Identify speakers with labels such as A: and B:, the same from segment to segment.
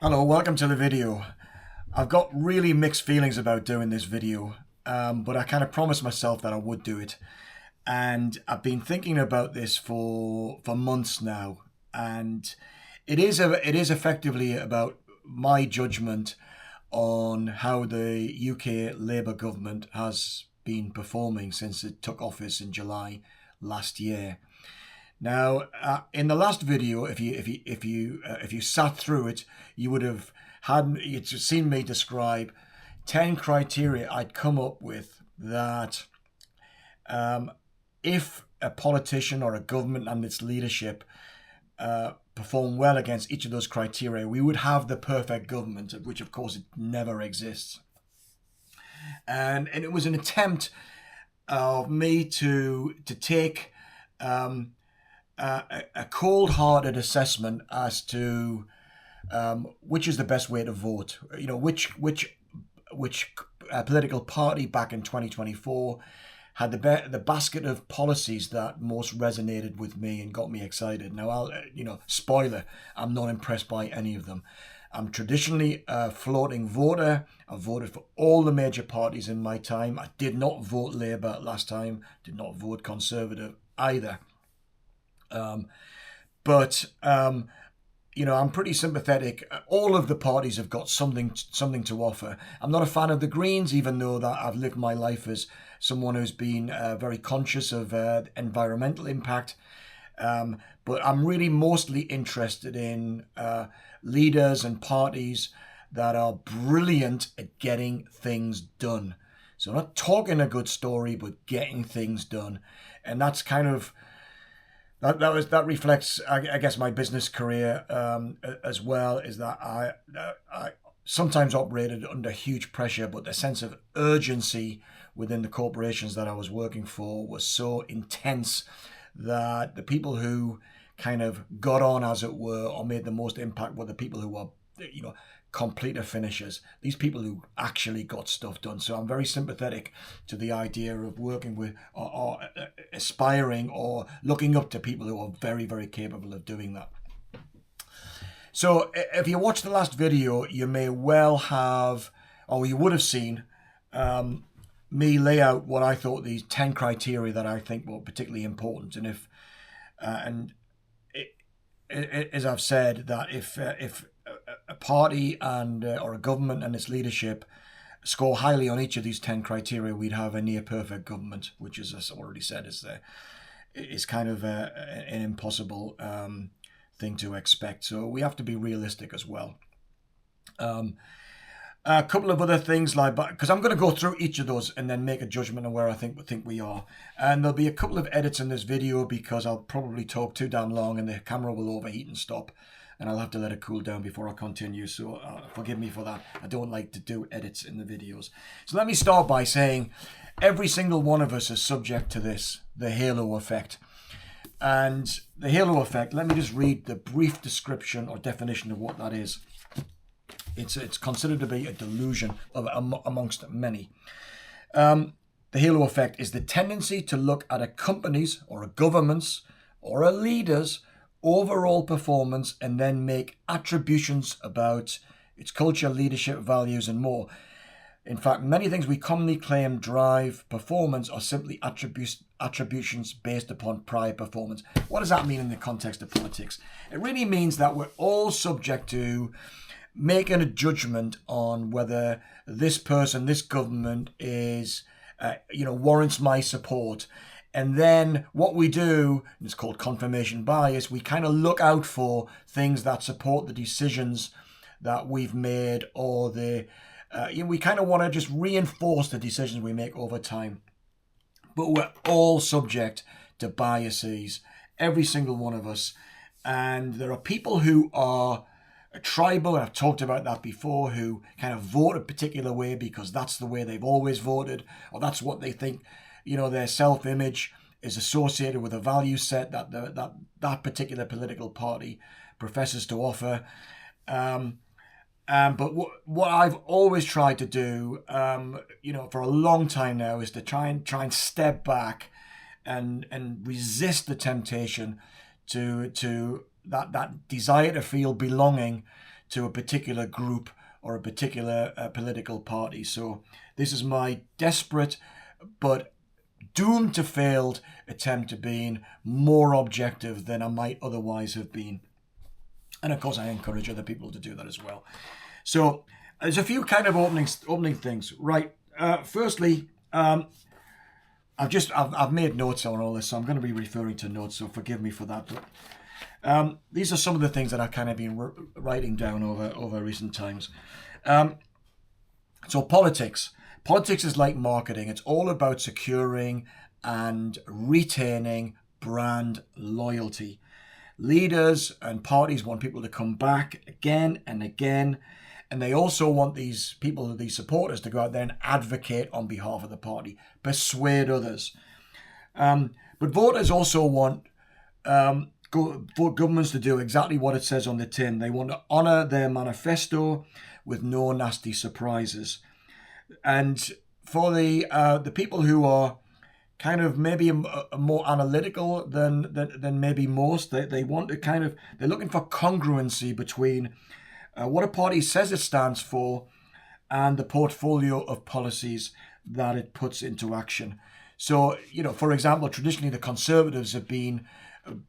A: Hello, welcome to the video. I've got really mixed feelings about doing this video, but I kind of promised myself that I would do it. And I've been thinking about this for months now, and it is effectively about my judgment on how the UK Labour government has been performing since it took office in July last year. Now, in the last video, if you sat through it, you would have you'd seen me describe 10 criteria I'd come up with that um, if a politician or a government and its leadership perform well against each of those criteria, we would have the perfect government, which of course it never exists. And it was an attempt of me to take a cold-hearted assessment as to which is the best way to vote. You know, which political party back in 2024 had the basket of policies that most resonated with me and got me excited. Now, spoiler, I'm not impressed by any of them. I'm traditionally a floating voter. I voted for all the major parties in my time. I did not vote Labour last time, did not vote Conservative either. But I'm pretty sympathetic. All of the parties have got something to offer. I'm not a fan of the Greens, even though that I've lived my life as someone who's been very conscious of environmental impact. But I'm really mostly interested in leaders and parties that are brilliant at getting things done. So not talking a good story, but getting things done. And that's kind of that reflects, I guess, my business career as well. Is that I sometimes operated under huge pressure, but the sense of urgency within the corporations that I was working for was so intense that the people who kind of got on, as it were, or made the most impact were the people who were, completer finishers. These people who actually got stuff done. So I'm very sympathetic to the idea of working with or aspiring or looking up to people who are very, very capable of doing that. So if you watched the last video, you may well have, or you would have seen me lay out what I thought these 10 criteria that I think were particularly important. And as I've said, that if a party and or a government and its leadership score highly on each of these 10 criteria, we'd have a near perfect government, which, as I already said, is kind of an impossible thing to expect. So we have to be realistic as well. A couple of other things, like, because I'm going to go through each of those and then make a judgment on where I think we are. And there'll be a couple of edits in this video because I'll probably talk too damn long and the camera will overheat and stop. And I'll have to let it cool down before I continue. So forgive me for that. I don't like to do edits in the videos. So let me start by saying every single one of us is subject to this, the halo effect. And the halo effect, let me just read the brief description or definition of what that is. It's considered to be a delusion amongst many. The halo effect is the tendency to look at a company's or a government's or a leader's overall performance and then make attributions about its culture, leadership, values, and more. In fact, many things we commonly claim drive performance are simply attributions based upon prior performance. What does that mean in the context of politics? It really means that we're all subject to making a judgment on whether this person, this government is, warrants my support. And then what we do, and it's called confirmation bias, we kind of look out for things that support the decisions that we've made, or we kind of want to just reinforce the decisions we make over time. But we're all subject to biases, every single one of us. And there are people who are tribal, and I've talked about that before, who kind of vote a particular way because that's the way they've always voted, or that's what they think, their self-image is associated with a value set that that particular political party professes to offer. But what I've always tried to do, for a long time now, is to try and step back and resist the temptation to that desire to feel belonging to a particular group or a particular political party. So this is my desperate but doomed to failed attempt at being more objective than I might otherwise have been. And of course, I encourage other people to do that as well. So there's a few kind of opening things. Right. Firstly, I've made notes on all this, so I'm going to be referring to notes, so forgive me for that. But these are some of the things that I've kind of been writing down over recent times. So politics. Politics is like marketing. It's all about securing and retaining brand loyalty. Leaders and parties want people to come back again and again. And they also want these people, these supporters, to go out there and advocate on behalf of the party, persuade others. But voters also want governments to do exactly what it says on the tin. They want to honour their manifesto with no nasty surprises. And for the people who are kind of maybe more analytical than maybe most, they want to kind of, they're looking for congruency between what a party says it stands for and the portfolio of policies that it puts into action. So, for example, traditionally the Conservatives have been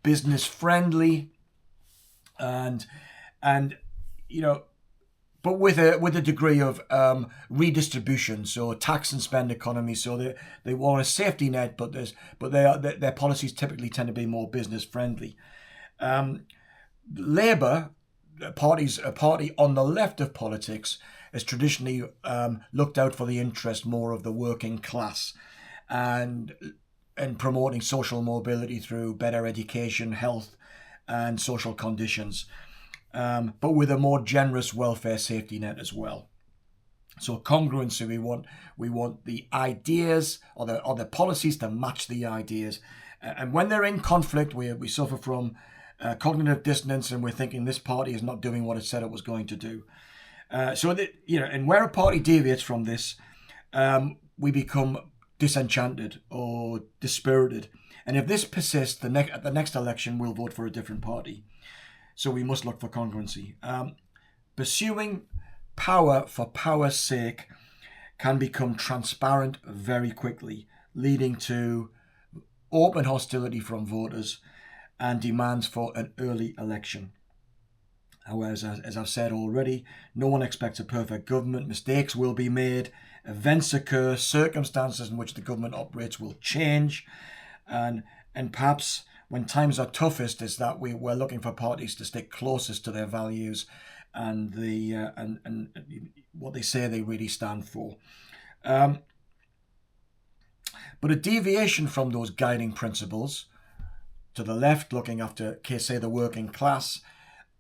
A: business friendly and but with a degree of redistribution, so tax and spend economy. So they want a safety net, but their policies typically tend to be more business friendly. Labour, a party on the left of politics, has traditionally looked out for the interest more of the working class, and promoting social mobility through better education, health, and social conditions. But with a more generous welfare safety net as well. So congruency, we want the ideas or the policies to match the ideas, and when they're in conflict, we suffer from cognitive dissonance, and we're thinking this party is not doing what it said it was going to do. And where a party deviates from this, we become disenchanted or dispirited, and if this persists, at the next election, we'll vote for a different party. So we must look for congruency. Pursuing power for power's sake can become transparent very quickly, leading to open hostility from voters and demands for an early election. However, as I've said already, no one expects a perfect government. Mistakes will be made, events occur, circumstances in which the government operates will change, and perhaps when times are toughest, is that we're looking for parties to stick closest to their values and and what they say they really stand for. But a deviation from those guiding principles, to the left looking after, say, the working class,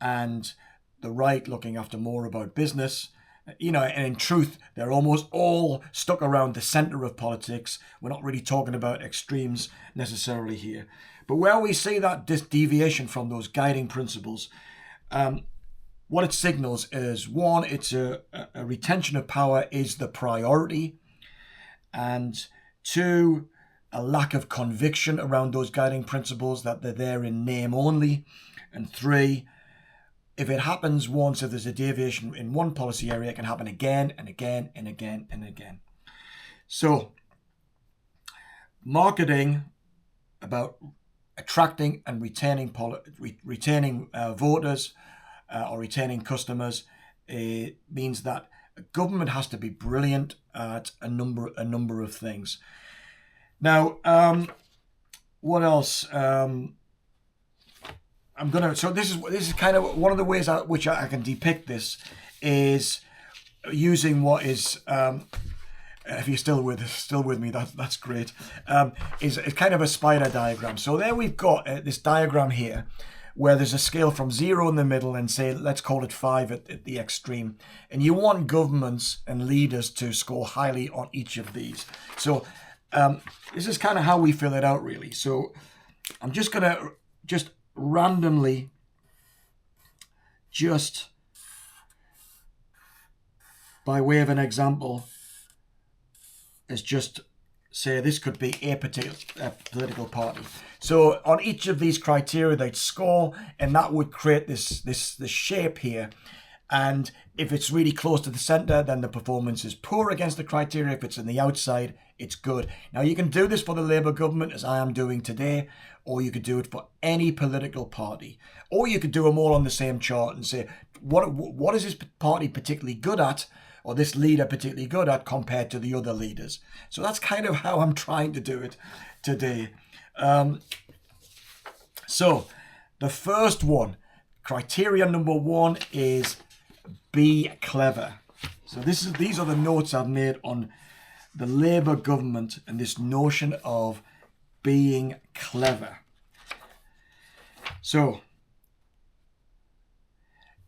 A: and the right looking after more about business, and in truth, they're almost all stuck around the centre of politics. We're not really talking about extremes necessarily here. But where we see that deviation from those guiding principles, what it signals is, one, it's a retention of power is the priority, and two, a lack of conviction around those guiding principles, that they're there in name only, and three, if it happens once, if there's a deviation in one policy area, it can happen again and again and again and again. So, marketing about attracting and retaining voters or retaining customers means that a government has to be brilliant at a number of things. Now, what else? So this is kind of one of the ways which I can depict this is using what is. If you're still with me, that's great. Is kind of a spider diagram. So there we've got this diagram here, where there's a scale from 0 in the middle and say, let's call it 5 at the extreme. And you want governments and leaders to score highly on each of these. So this is kind of how we fill it out, really. So I'm just gonna randomly by way of an example, is just say this could be a particular political party. So on each of these criteria, they'd score, and that would create this shape here. And if it's really close to the centre, then the performance is poor against the criteria. If it's on the outside, it's good. Now, you can do this for the Labour government, as I am doing today, or you could do it for any political party. Or you could do them all on the same chart and say, what is this party particularly good at, or this leader particularly good at compared to the other leaders? So that's kind of how I'm trying to do it today. So the first one, criteria number one, is be clever. So these are the notes I've made on the Labour government and this notion of being clever. So,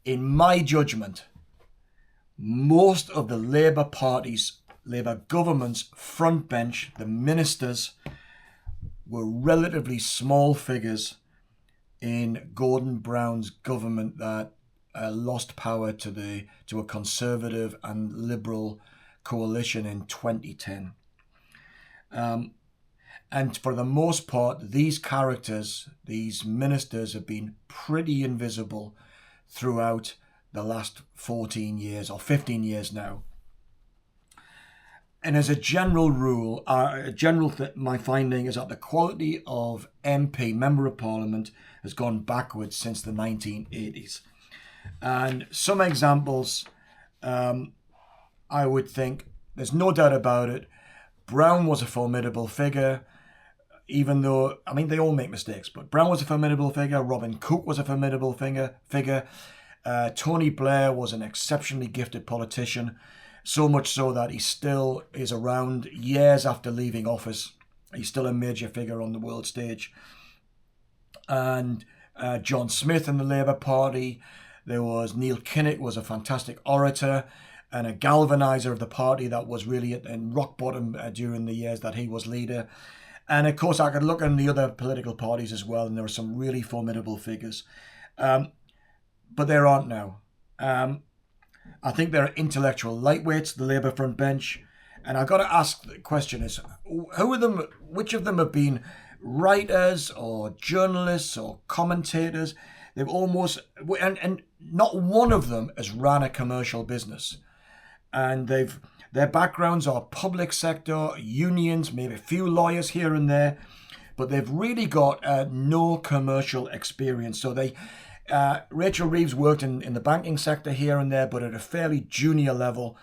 A: in my judgment, most of the Labour government's front bench, the ministers, were relatively small figures in Gordon Brown's government that lost power to a Conservative and Liberal coalition in 2010. And for the most part, these characters, these ministers, have been pretty invisible throughout the last 14 years or 15 years now. And as a general rule, my finding is that the quality of MP, Member of Parliament, has gone backwards since the 1980s. And some examples, I would think, there's no doubt about it, Brown was a formidable figure, even though, I mean, they all make mistakes, but Brown was a formidable figure, Robin Cook was a formidable figure, Tony Blair was an exceptionally gifted politician, so much so that he still is around years after leaving office. He's still a major figure on the world stage. And John Smith in the Labour Party. There was Neil Kinnock, was a fantastic orator and a galvanizer of the party that was really at rock bottom during the years that he was leader. And of course, I could look at the other political parties as well, and there were some really formidable figures. But there aren't now. I think there are intellectual lightweights, the Labour front bench. And I've got to ask the question is, which of them have been writers or journalists or commentators? They've almost, and not one of them has ran a commercial business. And their backgrounds are public sector, unions, maybe a few lawyers here and there, but they've really got no commercial experience. So Rachel Reeves worked in the banking sector here and there, but at a fairly junior level.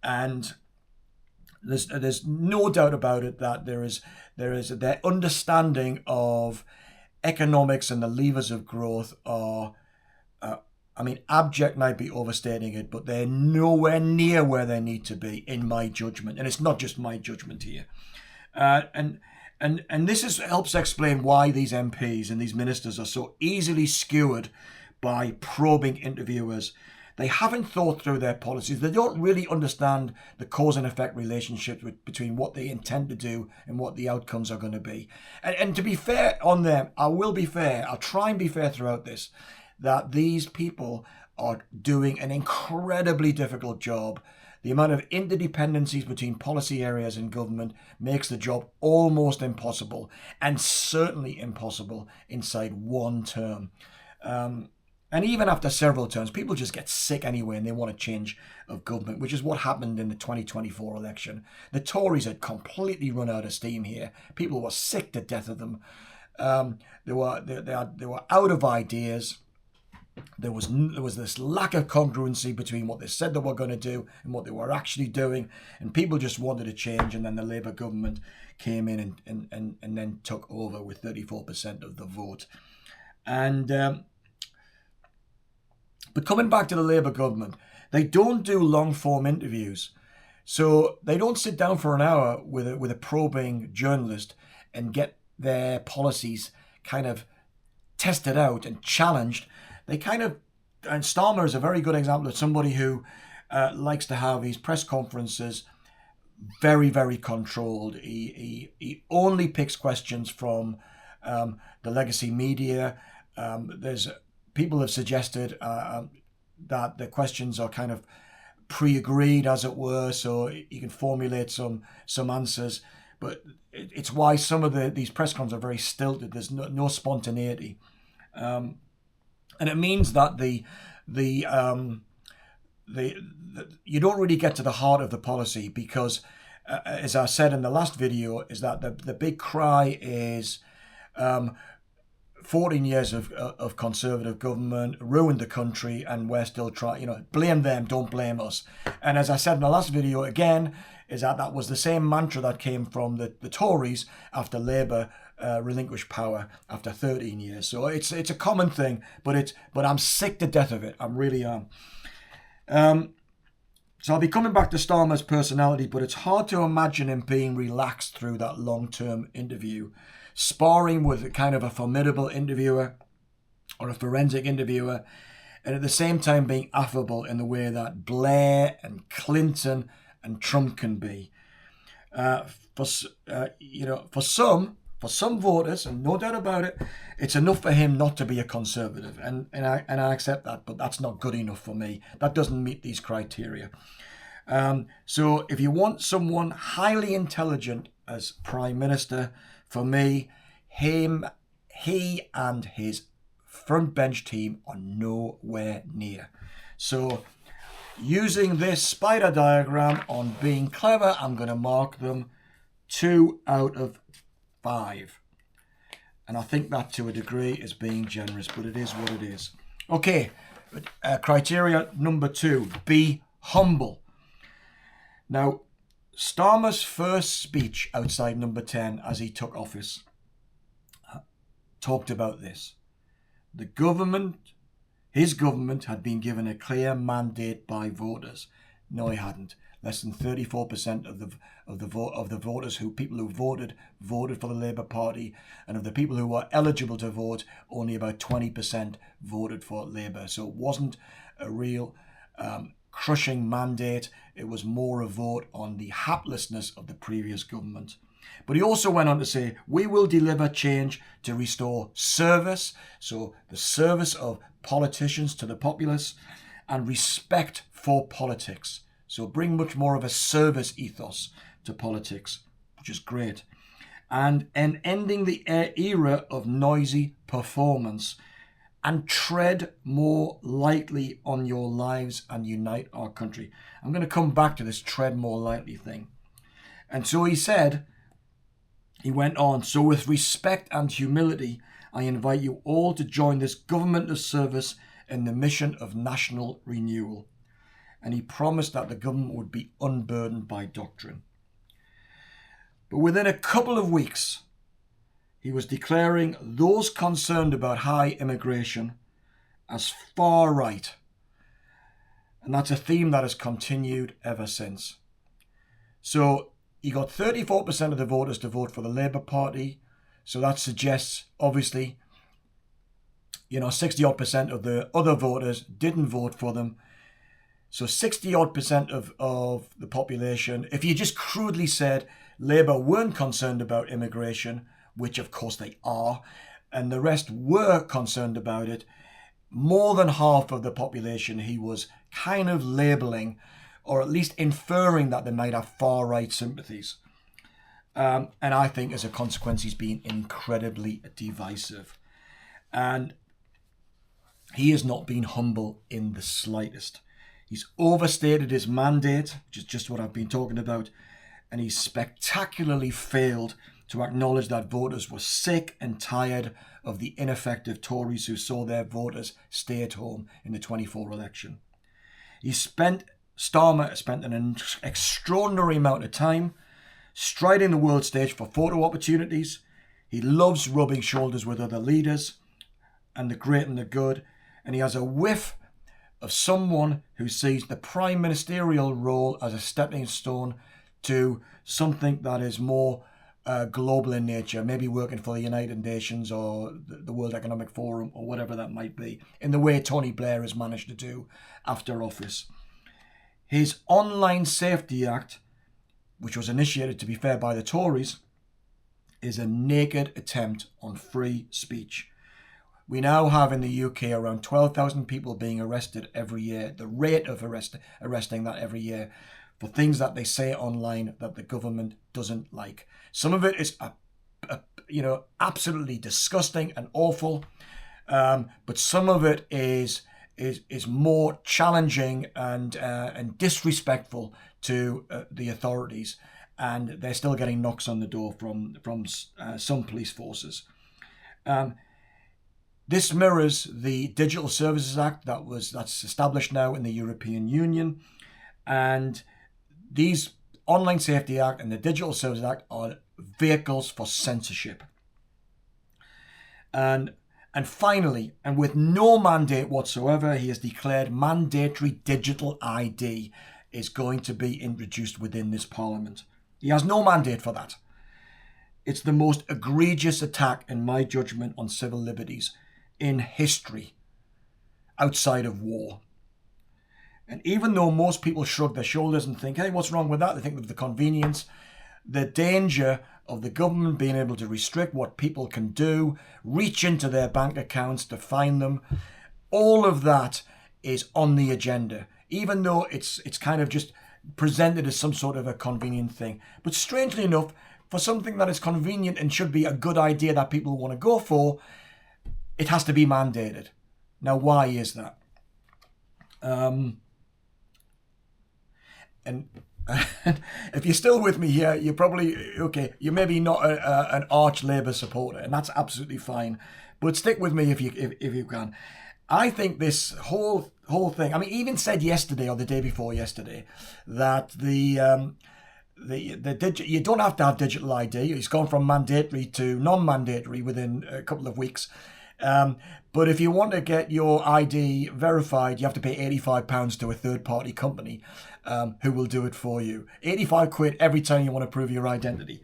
A: And there's no doubt about it that there is their understanding of economics and the levers of growth are, abject might be overstating it, but they're nowhere near where they need to be, in my judgment. And it's not just my judgment here. And this helps explain why these MPs and these ministers are so easily skewered by probing interviewers. They haven't thought through their policies. They don't really understand the cause and effect relationship between what they intend to do and what the outcomes are going to be. And to be fair on them, I will be fair. I'll try and be fair throughout this, that these people are doing an incredibly difficult job. The amount of interdependencies between policy areas and government makes the job almost impossible, and certainly impossible inside one term. And even after several terms, people just get sick anyway and they want a change of government, which is what happened in the 2024 election. The Tories had completely run out of steam here. People were sick to death of them. They were out of ideas. There was this lack of congruency between what they said they were going to do and what they were actually doing, and people just wanted a change. And then the Labour government came in and then took over with 34% of the vote. But coming back to the Labour government, they don't do long-form interviews. So they don't sit down for an hour with a probing journalist and get their policies kind of tested out and challenged. They and Starmer is a very good example of somebody who likes to have his press conferences very, very controlled. He only picks questions from the legacy media. People have suggested that the questions are kind of pre-agreed, as it were, so you can formulate some answers. But it's why some of these press conferences are very stilted. There's no spontaneity. And it means that the you don't really get to the heart of the policy because, as I said in the last video, is that the big cry is 14 years of Conservative government ruined the country and we're still trying, blame them, don't blame us. And as I said in the last video again, is that was the same mantra that came from the Tories after Labour relinquished power after 13 years. So it's a common thing, but I'm sick to death of it. I really am. So I'll be coming back to Starmer's personality, but it's hard to imagine him being relaxed through that long-term interview, sparring with kind of a formidable interviewer or a forensic interviewer, and at the same time being affable in the way that Blair and Clinton and Trump can be. For some voters, and no doubt about it, it's enough for him not to be a Conservative, and I accept that, but that's not good enough for me. That doesn't meet these criteria. So if you want someone highly intelligent as Prime Minister, for me, he and his front bench team are nowhere near. So using this spider diagram on being clever, I'm going to mark them 2 out of 5. And I think that to a degree is being generous, but it is what it is. Okay, criteria number 2, be humble. Now, Starmer's first speech outside Number 10 as he took office talked about this. His government had been given a clear mandate by voters. No, he hadn't. Less than 34% of the voters people who voted for the Labour Party, and of the people who were eligible to vote, only about 20% voted for Labour. So it wasn't a real crushing mandate. It was more a vote on the haplessness of the previous government. But he also went on to say, we will deliver change to restore service, so the service of politicians to the populace, and respect for politics. So bring much more of a service ethos to politics, which is great. And ending the era of noisy performance, and tread more lightly on your lives and unite our country. I'm going to come back to this tread more lightly thing. And so he went on, so with respect and humility, I invite you all to join this government of service in the mission of national renewal. And he promised that the government would be unburdened by doctrine. But within a couple of weeks, he was declaring those concerned about high immigration as far right. And that's a theme that has continued ever since. So he got 34% of the voters to vote for the Labour Party. So that suggests, obviously, 60-odd% of the other voters didn't vote for them. So 60-odd% of the population, if you just crudely said Labour weren't concerned about immigration, which of course they are, and the rest were concerned about it, more than half of the population he was kind of labelling, or at least inferring that they might have far-right sympathies. And I think as a consequence, he's been incredibly divisive. And he has not been humble in the slightest. He's overstated his mandate, which is just what I've been talking about, and he's spectacularly failed to acknowledge that voters were sick and tired of the ineffective Tories who saw their voters stay at home in the 24 election. Starmer spent an extraordinary amount of time striding the world stage for photo opportunities. He loves rubbing shoulders with other leaders and the great and the good, and he has a whiff of someone who sees the prime ministerial role as a stepping stone to something that is more global in nature, maybe working for the United Nations or the World Economic Forum or whatever that might be, in the way Tony Blair has managed to do after office. His Online Safety Act, which was initiated, to be fair, by the Tories, is a naked attempt on free speech. We now have in the UK around 12,000 people being arrested every year, the rate of arresting that every year, for things that they say online that the government doesn't like. Some of it is, absolutely disgusting and awful, but some of it is is more challenging and disrespectful to the authorities, and they're still getting knocks on the door from some police forces. This mirrors the Digital Services Act that's established now in the European Union, and these Online Safety Act and the Digital Services Act are vehicles for censorship. And finally, and with no mandate whatsoever, he has declared mandatory digital ID is going to be introduced within this Parliament. He has no mandate for that. It's the most egregious attack, in my judgment, on civil liberties in history, outside of war. And even though most people shrug their shoulders and think, hey, what's wrong with that? They think of the convenience, the danger of the government being able to restrict what people can do, reach into their bank accounts to find them. All of that is on the agenda, even though it's kind of just presented as some sort of a convenient thing. But strangely enough, for something that is convenient and should be a good idea that people want to go for, it has to be mandated. Now, why is that? And if you're still with me here, you're probably, okay, you're maybe not an arch Labour supporter, and that's absolutely fine. But stick with me if you can. I think this whole thing, I mean, even said yesterday or the day before yesterday that you don't have to have digital ID. It's gone from mandatory to non-mandatory within a couple of weeks. But if you want to get your ID verified, you have to pay £85 to a third-party company who will do it for you. 85 quid every time you want to prove your identity.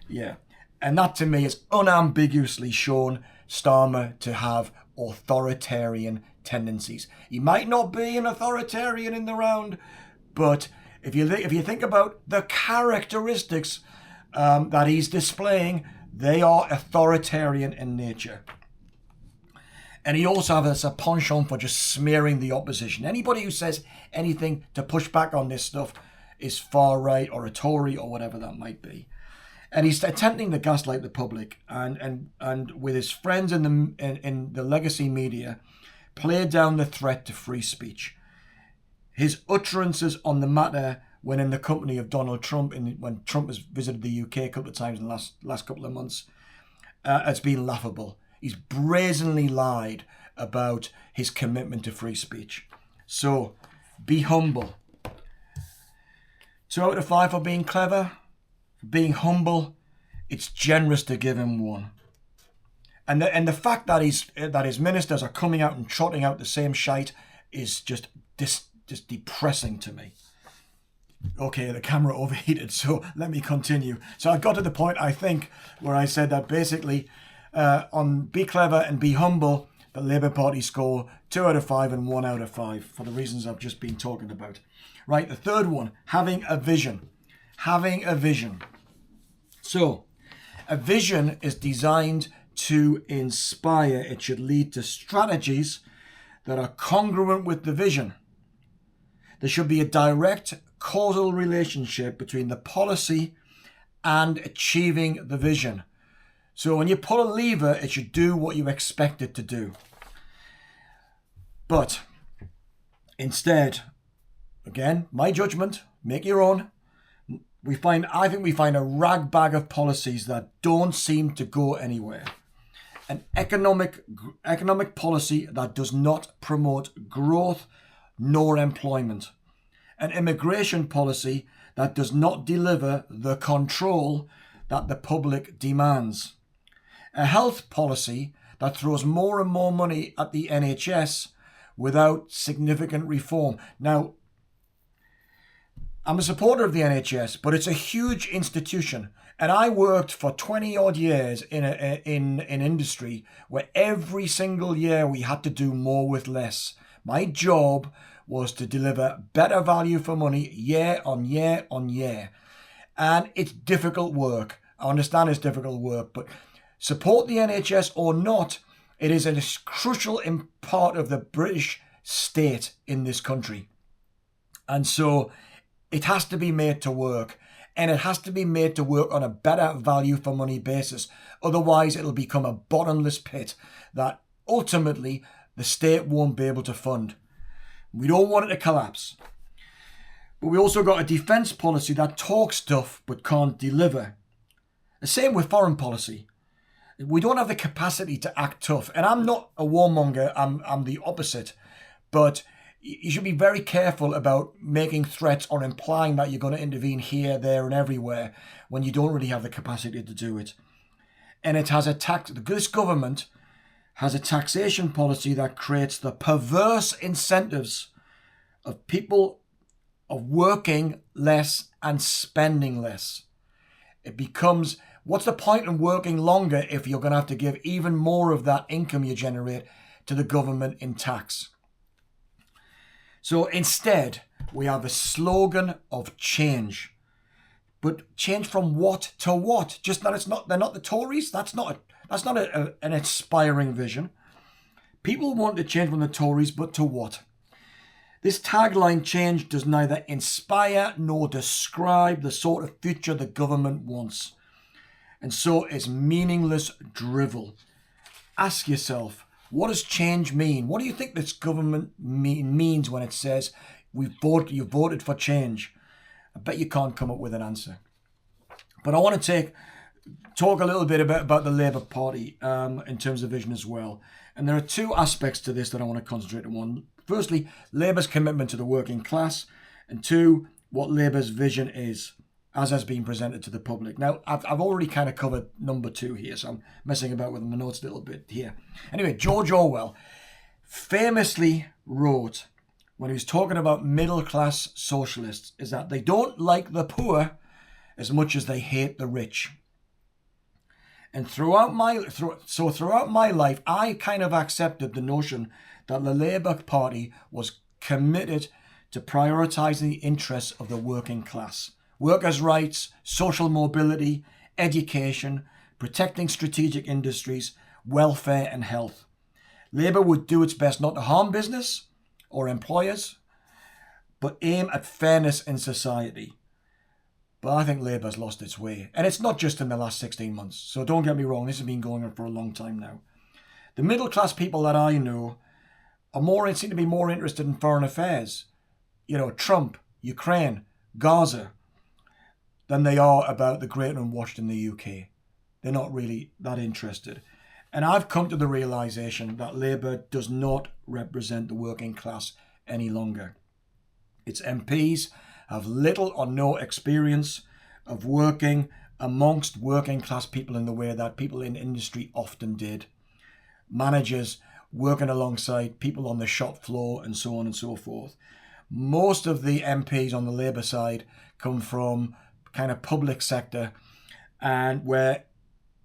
A: Yeah. And that to me is unambiguously shown Starmer to have authoritarian tendencies. He might not be an authoritarian in the round, but if you think about the characteristics that he's displaying, they are authoritarian in nature. And he also has a penchant for just smearing the opposition. Anybody who says anything to push back on this stuff is far right or a Tory or whatever that might be. And he's attempting to gaslight the public and with his friends in the legacy media, play down the threat to free speech. His utterances on the matter when in the company of Donald Trump, when Trump has visited the UK a couple of times in the last couple of months, has been laughable. He's brazenly lied about his commitment to free speech. So, be humble. 2 out of 5 for being clever. For being humble, it's generous to give him 1. And the fact that his ministers are coming out and trotting out the same shite is just depressing to me. Okay, the camera overheated, so let me continue. So I got to the point, I think, where I said that basically on Be Clever and Be Humble, the Labour Party score 2 out of 5 and 1 out of 5 for the reasons I've just been talking about. Right, the third one, having a vision. Having a vision. So, a vision is designed to inspire. It should lead to strategies that are congruent with the vision. There should be a direct causal relationship between the policy and achieving the vision. So when you pull a lever, it should do what you expect it to do. But instead, again, my judgment, make your own. I think we find a rag bag of policies that don't seem to go anywhere. An economic policy that does not promote growth nor employment. An immigration policy that does not deliver the control that the public demands. A health policy that throws more and more money at the NHS without significant reform. Now, I'm a supporter of the NHS, but it's a huge institution. And I worked for 20 odd years in industry where every single year we had to do more with less. My job was to deliver better value for money year on year on year. And it's difficult work. I understand it's difficult work, but support the NHS or not, it is a crucial part of the British state in this country. And so it has to be made to work. And it has to be made to work on a better value for money basis. Otherwise, it'll become a bottomless pit that ultimately the state won't be able to fund. We don't want it to collapse. But we also got a defence policy that talks tough but can't deliver. The same with foreign policy. We don't have the capacity to act tough. And I'm not a warmonger, I'm the opposite. But you should be very careful about making threats or implying that you're going to intervene here, there and everywhere when you don't really have the capacity to do it. And it has this government has a taxation policy that creates the perverse incentives of people of working less and spending less. It becomes, what's the point in working longer if you're going to have to give even more of that income you generate to the government in tax? So instead, we have a slogan of change. But change from what to what? Just that they're not the Tories. That's not an inspiring vision. People want to change from the Tories, but to what? This tagline change does neither inspire nor describe the sort of future the government wants. And so it's meaningless drivel. Ask yourself, what does change mean? What do you think this government means when it says you voted for change? I bet you can't come up with an answer. But I want to talk a little bit about the Labour Party in terms of vision as well. And there are two aspects to this that I want to concentrate on. Firstly, Labour's commitment to the working class, and two, what Labour's vision is, as has been presented to the public. Now, I've already kind of covered number two here, so I'm messing about with my notes a little bit here. Anyway, George Orwell famously wrote, when he was talking about middle-class socialists, is that they don't like the poor as much as they hate the rich. And throughout my life, I kind of accepted the notion that the Labour Party was committed to prioritising the interests of the working class. Workers' rights, social mobility, education, protecting strategic industries, welfare and health. Labour would do its best not to harm business or employers, but aim at fairness in society. But I think Labour's lost its way. And it's not just in the last 16 months. So don't get me wrong, this has been going on for a long time now. The middle class people that I know seem to be more interested in foreign affairs. You know, Trump, Ukraine, Gaza, than they are about the great unwashed in the UK. They're not really that interested. And I've come to the realisation that Labour does not represent the working class any longer. Its MPs have little or no experience of working amongst working class people in the way that people in industry often did. Managers working alongside people on the shop floor and so on and so forth. Most of the MPs on the Labour side come from kind of public sector, and where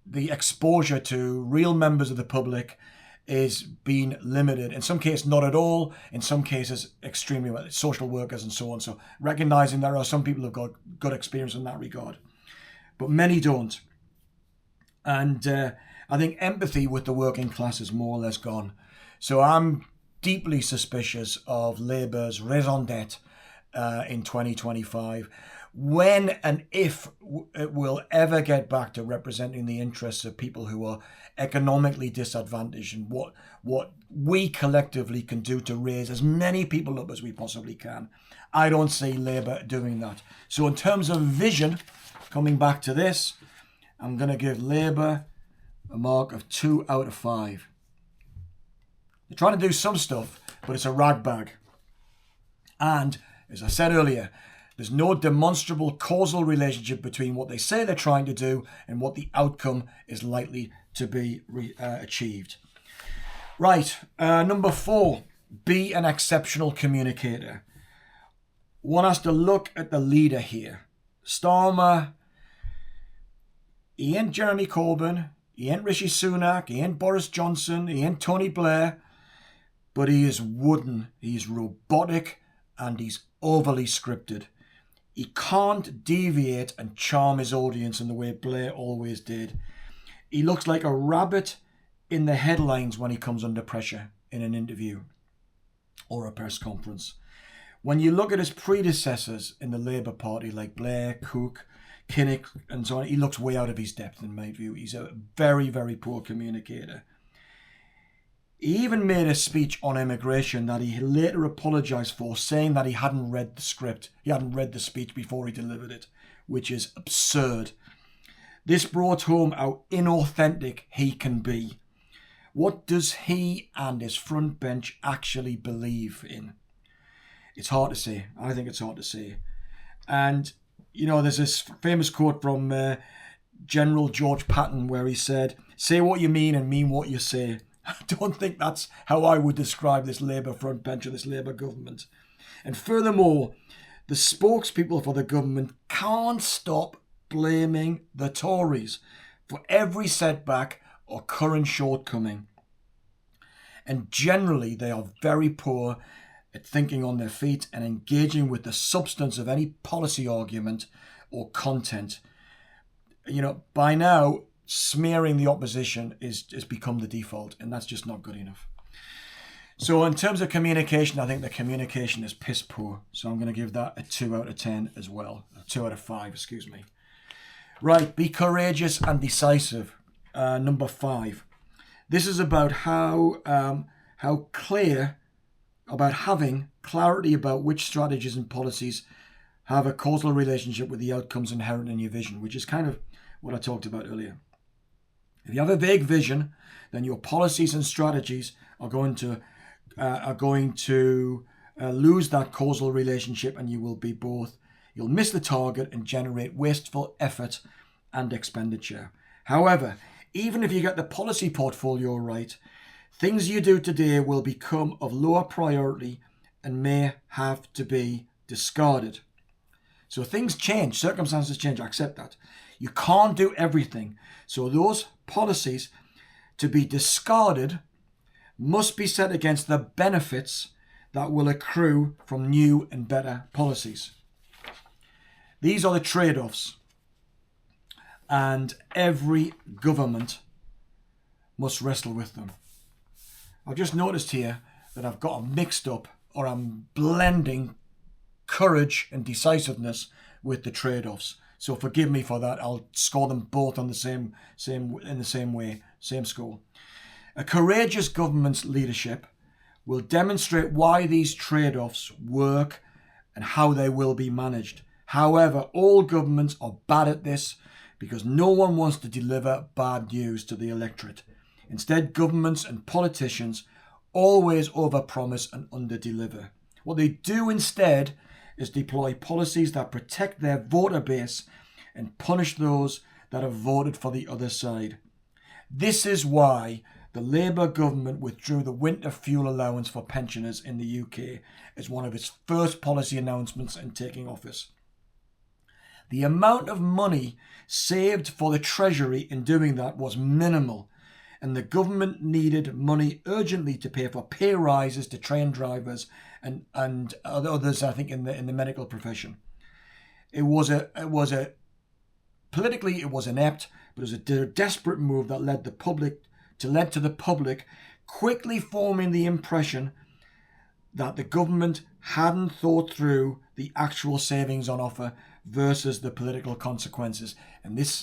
A: the exposure to real members of the public is being limited. In some cases, not at all. In some cases, extremely well. Social workers and so on. So recognizing there are some people who've got good experience in that regard, but many don't. And I think empathy with the working class is more or less gone. So I'm deeply suspicious of Labour's raison d'etre in 2025. When and if it will ever get back to representing the interests of people who are economically disadvantaged, and what we collectively can do to raise as many people up as we possibly can. I don't see Labour doing that. So in terms of vision, coming back to this, I'm going to give Labour a mark of 2 out of 5. They're trying to do some stuff, but it's a rag bag. And, as I said earlier, there's no demonstrable causal relationship between what they say they're trying to do and what the outcome is likely to be achieved. Right, number 4, be an exceptional communicator. One has to look at the leader here. Starmer, he ain't Jeremy Corbyn, he ain't Rishi Sunak, he ain't Boris Johnson, he ain't Tony Blair, but he is wooden, he's robotic, and he's overly scripted. He can't deviate and charm his audience in the way Blair always did. He looks like a rabbit in the headlines when he comes under pressure in an interview or a press conference. When you look at his predecessors in the Labour Party, like Blair, Cook, Kinnock, and so on, he looks way out of his depth in my view. He's a very, very poor communicator. He even made a speech on immigration that he later apologised for, saying that he hadn't read the script. He hadn't read the speech before he delivered it, which is absurd. This brought home how inauthentic he can be. What does he and his front bench actually believe in? It's hard to say. I think it's hard to say. And, there's this famous quote from General George Patton where he said, "Say what you mean and mean what you say." I don't think that's how I would describe this Labour front bench or this Labour government. And furthermore, the spokespeople for the government can't stop blaming the Tories for every setback or current shortcoming. And generally, they are very poor at thinking on their feet and engaging with the substance of any policy argument or content. By now, smearing the opposition has become the default, and that's just not good enough. So in terms of communication, I think the communication is piss poor. So I'm going to give that a 2 out of 10 as well. A 2 out of 5, excuse me. Right, be courageous and decisive. Number 5. This is about how clear, about having clarity about which strategies and policies have a causal relationship with the outcomes inherent in your vision, which is kind of what I talked about earlier. If you have a vague vision, then your policies and strategies are going to lose that causal relationship, and you'll miss the target and generate wasteful effort and expenditure. However, even if you get the policy portfolio right, things you do today will become of lower priority and may have to be discarded. So things change, circumstances change, I accept that. You can't do everything. So those policies to be discarded must be set against the benefits that will accrue from new and better policies. These are the trade-offs, and every government must wrestle with them. I've just noticed here that I've got them mixed up, or I'm blending courage and decisiveness with the trade-offs. So forgive me for that. I'll score them both on the same way, same score. A courageous government's leadership will demonstrate why these trade-offs work and how they will be managed. However, all governments are bad at this because no one wants to deliver bad news to the electorate. Instead, governments and politicians always overpromise and underdeliver. What they do instead is deploy policies that protect their voter base and punish those that have voted for the other side. This is why the Labour government withdrew the winter fuel allowance for pensioners in the UK as one of its first policy announcements in taking office. The amount of money saved for the Treasury in doing that was minimal, and the government needed money urgently to pay for pay rises to train drivers and others, I think, in the medical profession. Politically it was inept, but it was a desperate move that led to the public quickly forming the impression that the government hadn't thought through the actual savings on offer versus the political consequences. And this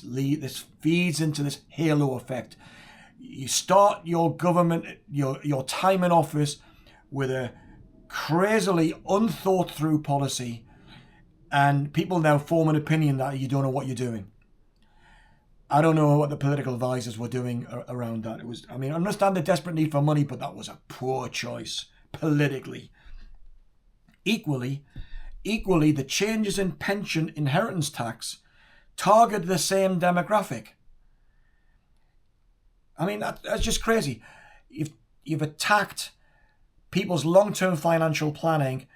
A: feeds into this halo effect. You start your government, your time in office with a crazily unthought through policy, and people now form an opinion that you don't know what you're doing. I don't know what the political advisors were doing around that. I understand the desperate need for money, but that was a poor choice politically. Equally, the changes in pension inheritance tax target the same demographic. That's just crazy. You've attacked people's long-term financial planning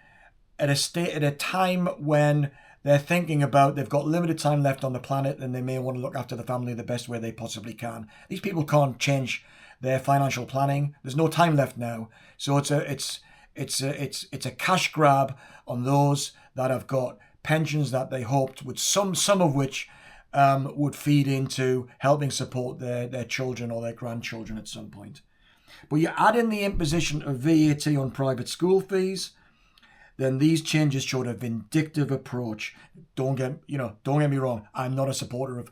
A: at a time when they're thinking about they've got limited time left on the planet and they may want to look after the family the best way they possibly can. These people can't change their financial planning. There's no time left now, so it's a cash grab on those that have got pensions that they hoped would some of which would feed into helping support their children or their grandchildren at some point. But you add in the imposition of VAT on private school fees, then these changes showed a vindictive approach. Don't get me wrong. I'm not a supporter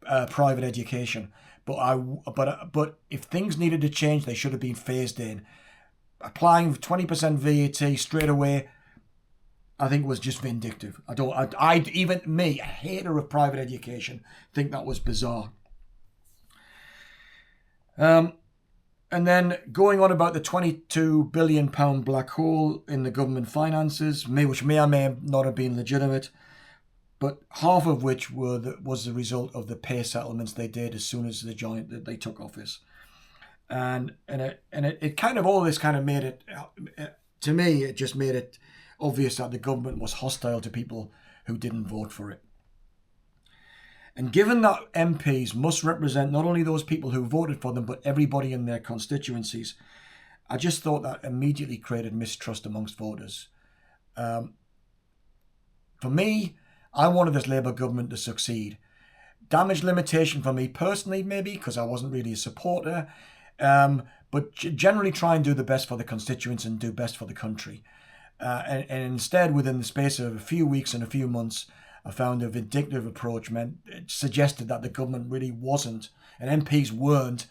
A: of private education, But if things needed to change, they should have been phased in. Applying 20% VAT straight away, I think was just vindictive. Even me, a hater of private education, think that was bizarre. And then going on about the £22 billion black hole in the government finances, which may or may not have been legitimate, but half of which was the result of the pay settlements they did as soon as they took office. And it kind of, all this kind of made it, to me, it just made it obvious that the government was hostile to people who didn't vote for it. And given that MPs must represent not only those people who voted for them, but everybody in their constituencies, I just thought that immediately created mistrust amongst voters. For me, I wanted this Labour government to succeed. Damage limitation for me personally, maybe, because I wasn't really a supporter, but generally try and do the best for the constituents and do best for the country. And instead, within the space of a few weeks and a few months, I found a vindictive approach suggested that the government really wasn't, and MPs weren't,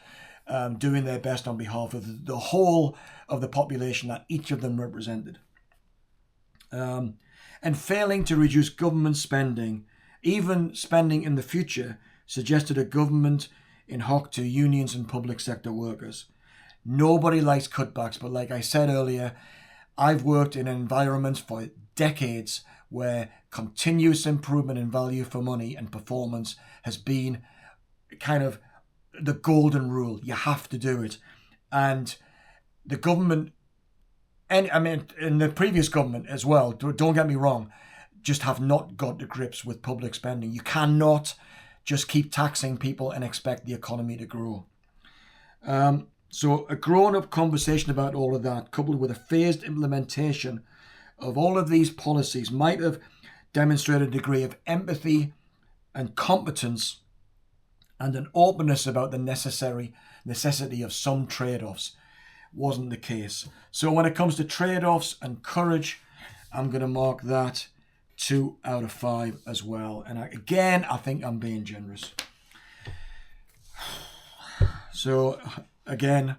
A: doing their best on behalf of the whole of the population that each of them represented. And failing to reduce government spending, even spending in the future, suggested a government in hock to unions and public sector workers. Nobody likes cutbacks, but like I said earlier, I've worked in environments for decades where continuous improvement in value for money and performance has been kind of the golden rule. You have to do it. And the government, and I mean, in the previous government as well, don't get me wrong, just have not got to grips with public spending. You cannot just keep taxing people and expect the economy to grow. So a grown-up conversation about all of that, coupled with a phased implementation of all of these policies, might have demonstrated a degree of empathy and competence and an openness about the necessity of some trade-offs. Wasn't the case. So when it comes to trade-offs and courage, I'm going to mark that 2 out of 5 as well. And I think I'm being generous. So again,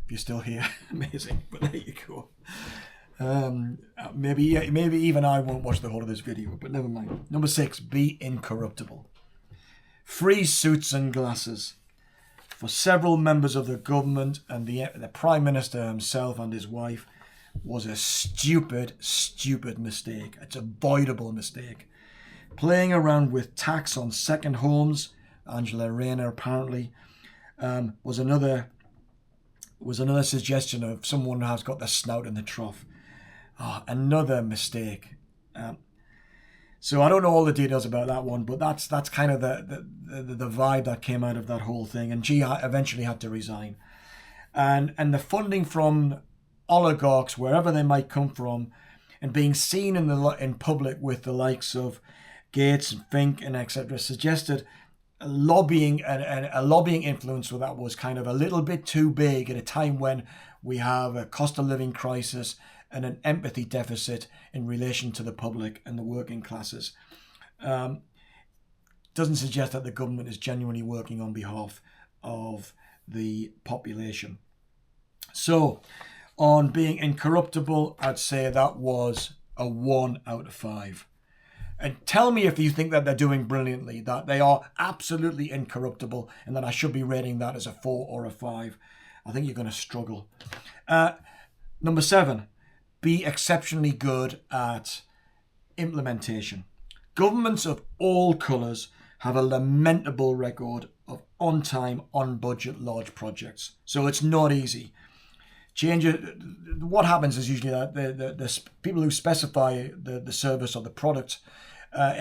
A: if you're still here, amazing. But there you go. Maybe even I won't watch the whole of this video, but never mind. Number 6, be incorruptible. Free suits and glasses. For several members of the government and the Prime Minister himself and his wife was a stupid mistake. It's an avoidable mistake. Playing around with tax on second homes, Angela Rayner apparently, was another suggestion of someone who has got their snout in the trough. Another mistake. So I don't know all the details about that one, but that's kind of the vibe that came out of that whole thing. And she eventually had to resign. And the funding from oligarchs, wherever they might come from, and being seen in public with the likes of Gates and Fink and etc., suggested a lobbying influence that was kind of a little bit too big at a time when we have a cost of living crisis and an empathy deficit in relation to the public and the working classes. Doesn't suggest that the government is genuinely working on behalf of the population. So, on being incorruptible, I'd say that was a 1 out of 5. And tell me if you think that they're doing brilliantly, that they are absolutely incorruptible, and that I should be rating that as a 4 or a 5. I think you're going to struggle. Number 7, be exceptionally good at implementation. Governments of all colours have a lamentable record of on-time, on-budget large projects. So it's not easy. What happens is usually that the people who specify the service or the product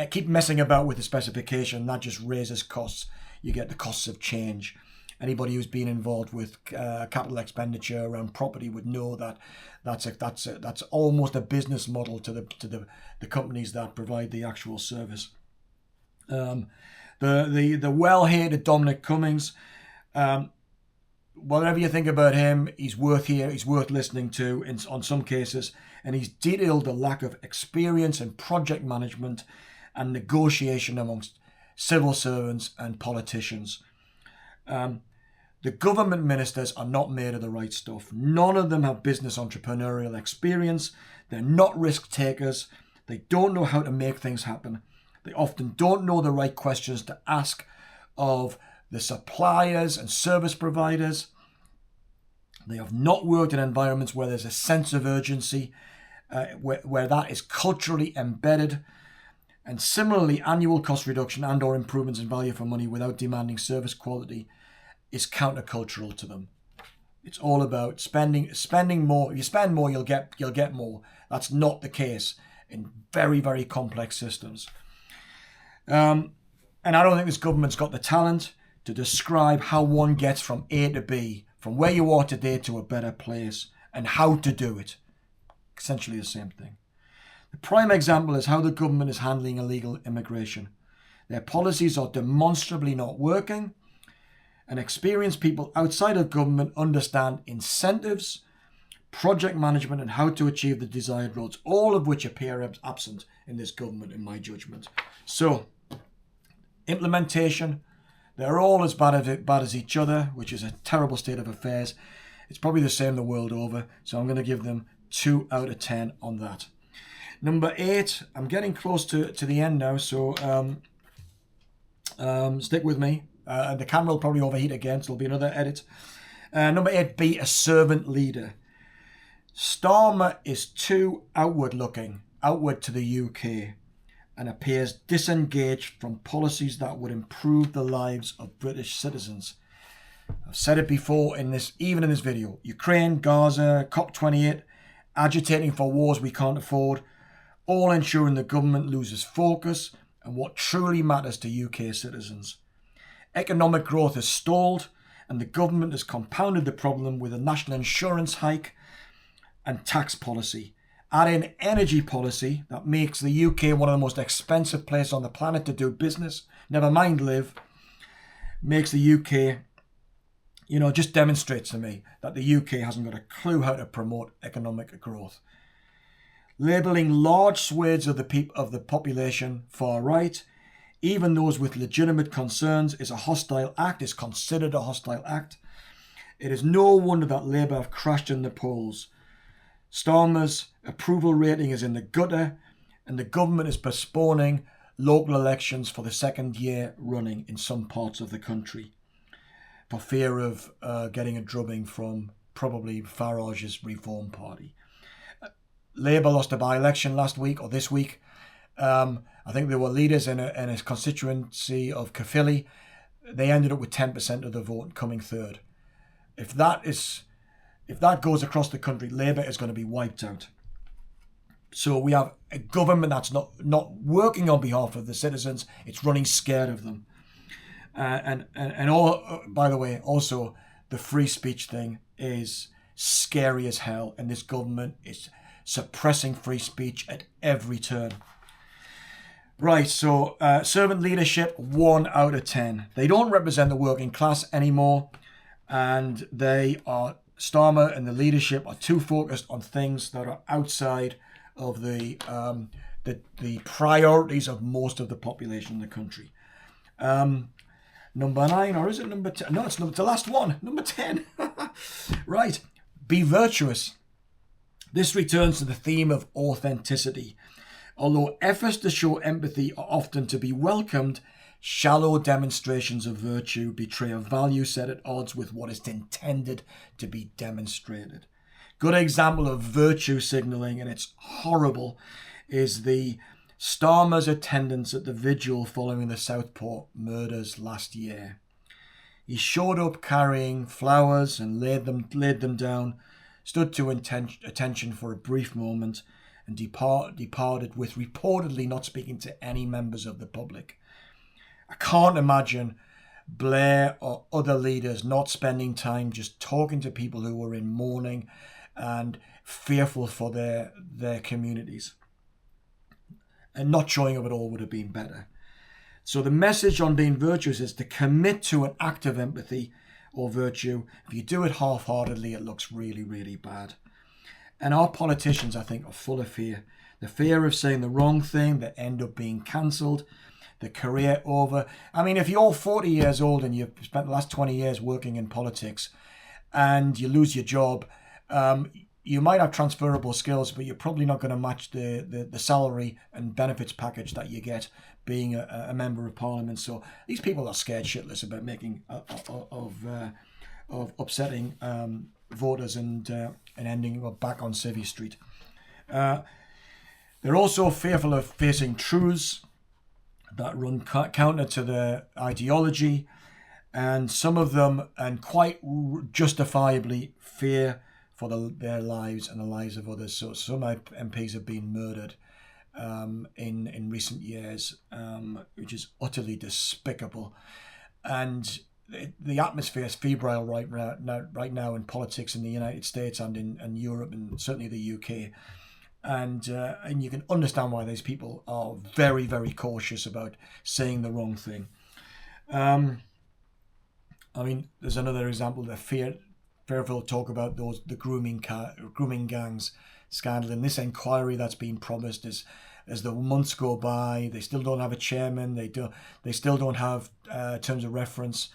A: keep messing about with the specification. That just raises costs. You get the costs of change. Anybody who's been involved with capital expenditure around property would know that that's almost a business model to the companies that provide the actual service. The well-hated Dominic Cummings, whatever you think about him, he's worth listening to on some cases, and he's detailed the lack of experience in project management and negotiation amongst civil servants and politicians. The government ministers are not made of the right stuff. None of them have business entrepreneurial experience. They're not risk takers. They don't know how to make things happen. They often don't know the right questions to ask of the suppliers and service providers. They have not worked in environments where there's a sense of urgency, where that is culturally embedded. And similarly, annual cost reduction and or improvements in value for money without demanding service quality is countercultural to them. It's all about spending more. If you spend more, you'll get more. That's not the case in very, very complex systems. And I don't think this government's got the talent to describe how one gets from A to B, from where you are today to a better place, and how to do it. Essentially the same thing. The prime example is how the government is handling illegal immigration. Their policies are demonstrably not working, and experienced people outside of government understand incentives, project management, and how to achieve the desired results, all of which appear absent in this government, in my judgment. So, implementation, they're all as bad as each other, which is a terrible state of affairs. It's probably the same the world over, so I'm going to give them 2 out of 10 on that. Number 8, I'm getting close to the end now, so stick with me. The camera will probably overheat again, so there'll be another edit. Number 8, be a servant leader. Starmer is too outward to the UK, and appears disengaged from policies that would improve the lives of British citizens. I've said it before even in this video. Ukraine, Gaza, COP28, agitating for wars we can't afford, all ensuring the government loses focus on what truly matters to UK citizens. Economic growth has stalled, and the government has compounded the problem with a national insurance hike and tax policy. Add in energy policy that makes the UK one of the most expensive places on the planet to do business, never mind live, makes the UK, just demonstrates to me that the UK hasn't got a clue how to promote economic growth. Labelling large swathes of the population far right, even those with legitimate concerns, is considered a hostile act. It is no wonder that Labour have crashed in the polls. Starmer's approval rating is in the gutter, and the government is postponing local elections for the second year running in some parts of the country for fear of getting a drubbing from probably Farage's Reform Party. Labour lost a by-election last week or this week. I think there were leaders in a constituency of Caerphilly. They ended up with 10% of the vote, coming third. If that goes across the country, Labour is going to be wiped out. So we have a government that's not working on behalf of the citizens. It's running scared of them. And all, by the way, also the free speech thing is scary as hell. And this government is suppressing free speech at every turn. Right, so servant leadership, 1 out of 10. They don't represent the working class anymore. And Starmer and the leadership are too focused on things that are outside of the priorities of most of the population in the country. Number 9, or is it number 10? No, it's the last one. Number 10. Right. Be virtuous. This returns to the theme of authenticity. Although efforts to show empathy are often to be welcomed, shallow demonstrations of virtue betray a value set at odds with what is intended to be demonstrated. Good example of virtue signalling, and it's horrible, is the Starmer's attendance at the vigil following the Southport murders last year. He showed up carrying flowers and laid them down, stood to attention for a brief moment, and departed with reportedly not speaking to any members of the public. I can't imagine Blair or other leaders not spending time just talking to people who were in mourning and fearful for their communities. And not showing up at all would have been better. So the message on being virtuous is to commit to an act of empathy or virtue. If you do it half-heartedly, it looks really, really bad. And our politicians, I think, are full of fear. The fear of saying the wrong thing that end up being cancelled. the career over. I mean, if you're 40 years old and you've spent the last 20 years working in politics and you lose your job, you might have transferable skills, but you're probably not going to match the salary and benefits package that you get being a member of parliament. So these people are scared shitless about making of upsetting voters and ending up back on Civvy Street. They're also fearful of facing truths that run counter to their ideology, and some of them, and quite justifiably, fear for their lives and the lives of others. So some MPs have been murdered in recent years, which is utterly despicable. And the atmosphere is febrile right now in politics in the United States and in Europe and certainly the UK. And you can understand why these people are very, very cautious about saying the wrong thing. I mean, there's another example. The fearful talk about the grooming gangs scandal. In this inquiry that's been promised as the months go by, they still don't have a chairman. They still don't have terms of reference,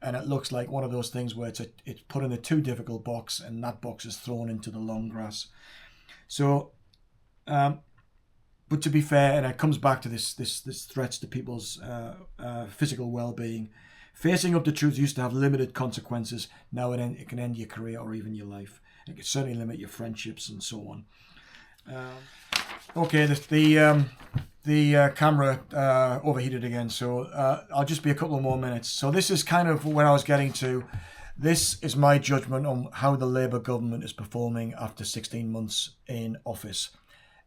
A: and it looks like one of those things where it's put in a too difficult box, and that box is thrown into the long grass. So. But to be fair, and it comes back to this threats to people's physical well-being. Facing up to truth used to have limited consequences. Now it can end your career or even your life. It can certainly limit your friendships and so on. Okay, the camera overheated again, so I'll just be a couple of more minutes. So this is kind of where I was getting to. This is my judgment on how the Labour government is performing after 16 months in office.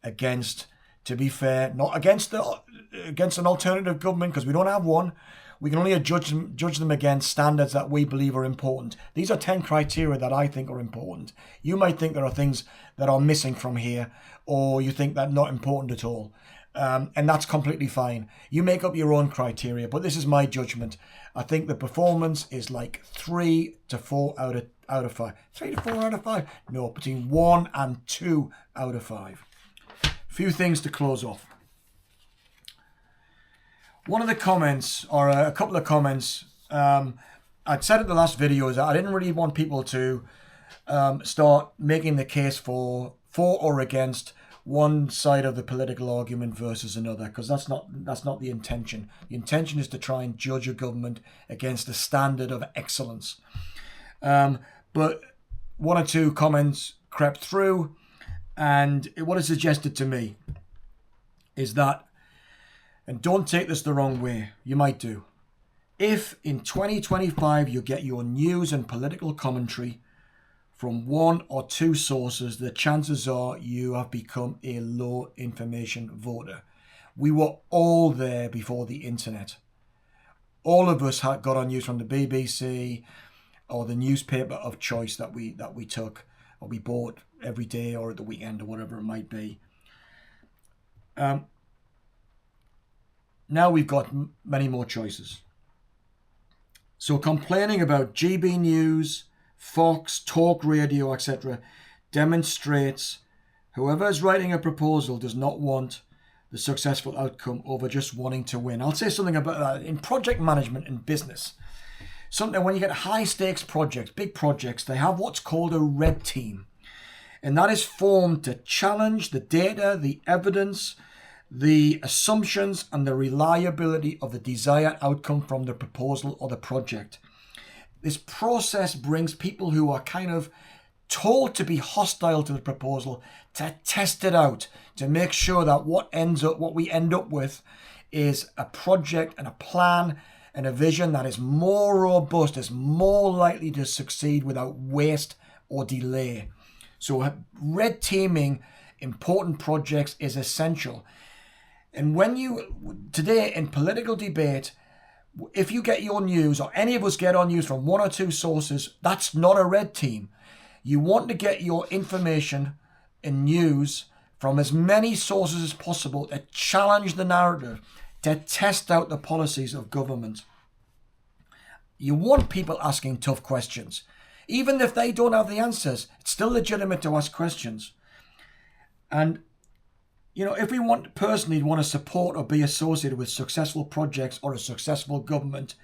A: Against, to be fair, not against an alternative government, because we don't have one. We can only judge them against standards that we believe are important. These are 10 criteria that I think are important. You might think there are things that are missing from here, or you think they're not important at all. And that's completely fine. You make up your own criteria, but this is my judgment. I think the performance is like 3 to 4 out of 5. 3 to 4 out of 5? No, between 1 and 2 out of 5. Few things to close off. One of the comments, or a couple of comments, I'd said in the last video, is that I didn't really want people to start making the case for or against one side of the political argument versus another, because that's not the intention. The intention is to try and judge a government against a standard of excellence. But one or two comments crept through, and what is suggested to me is that, and don't take this the wrong way, you might do, if in 2025 you get your news and political commentary from one or two sources, the chances are you have become a low information voter. We were all there before the internet. All of us got our news from the BBC or the newspaper of choice that we took or we bought every day or at the weekend or whatever it might be. Now we've got many more choices. So complaining about GB News, Fox, Talk Radio, etc. demonstrates whoever is writing a proposal does not want the successful outcome over just wanting to win. I'll say something about that. In project management and business, something when you get high stakes projects, big projects, they have what's called a red team. And that is formed to challenge the data, the evidence, the assumptions and the reliability of the desired outcome from the proposal or the project. This process brings people who are kind of told to be hostile to the proposal to test it out, to make sure that what we end up with is a project and a plan and a vision that is more robust, is more likely to succeed without waste or delay. So red teaming important projects is essential. And today in political debate, if you get your news, or any of us get our news from one or two sources, that's not a red team. You want to get your information and news from as many sources as possible to challenge the narrative, to test out the policies of government. You want people asking tough questions. Even if they don't have the answers, it's still legitimate to ask questions. And if we personally want to support or be associated with successful projects or a successful government,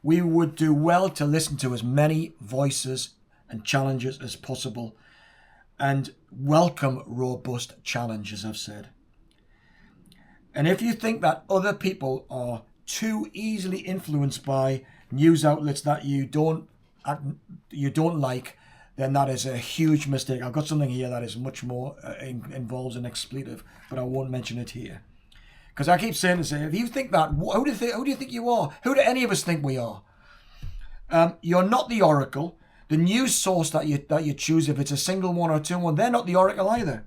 A: we would do well to listen to as many voices and challenges as possible and welcome robust challenge, as I've said. And if you think that other people are too easily influenced by news outlets that you don't like, then that is a huge mistake. I've got something here that is much more involves an expletive, but I won't mention it here. Because I keep saying, if you think that, who do you think you are? Who do any of us think we are? You're not the oracle. The news source that you choose, if it's a single one or two one, they're not the oracle either.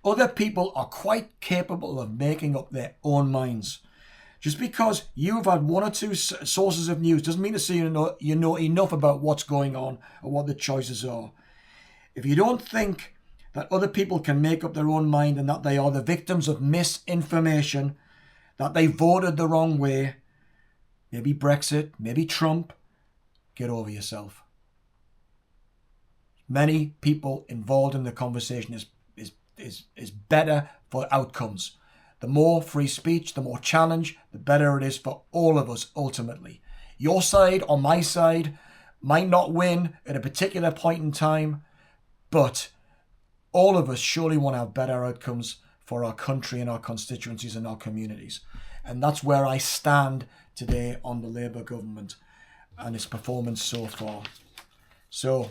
A: Other people are quite capable of making up their own minds. Just because you've had one or two sources of news doesn't mean to say you know enough about what's going on or what the choices are. If you don't think that other people can make up their own mind and that they are the victims of misinformation, that they voted the wrong way, maybe Brexit, maybe Trump, get over yourself. Many people involved in the conversation is better for outcomes. The more free speech, the more challenge, the better it is for all of us ultimately. Your side or my side might not win at a particular point in time, but all of us surely want to have better outcomes for our country and our constituencies and our communities. And that's where I stand today on the Labour government and its performance so far. So,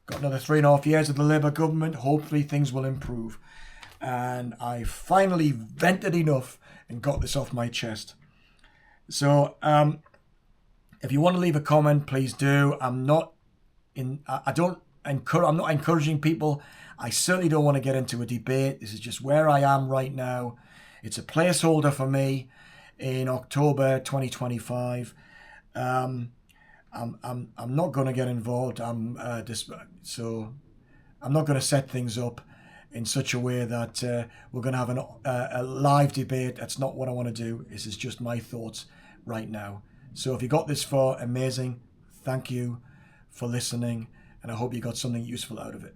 A: got another 3.5 years of the Labour government. Hopefully things will improve. And I finally vented enough and got this off my chest. So, if you want to leave a comment, please do. I'm not encouraging people. I certainly don't want to get into a debate. This is just where I am right now. It's a placeholder for me in October 2025. I'm not going to get involved. So I'm not going to set things up in such a way that we're going to have a live debate. That's not what I want to do. This is just my thoughts right now. So if you got this far, amazing. Thank you for listening, and I hope you got something useful out of it.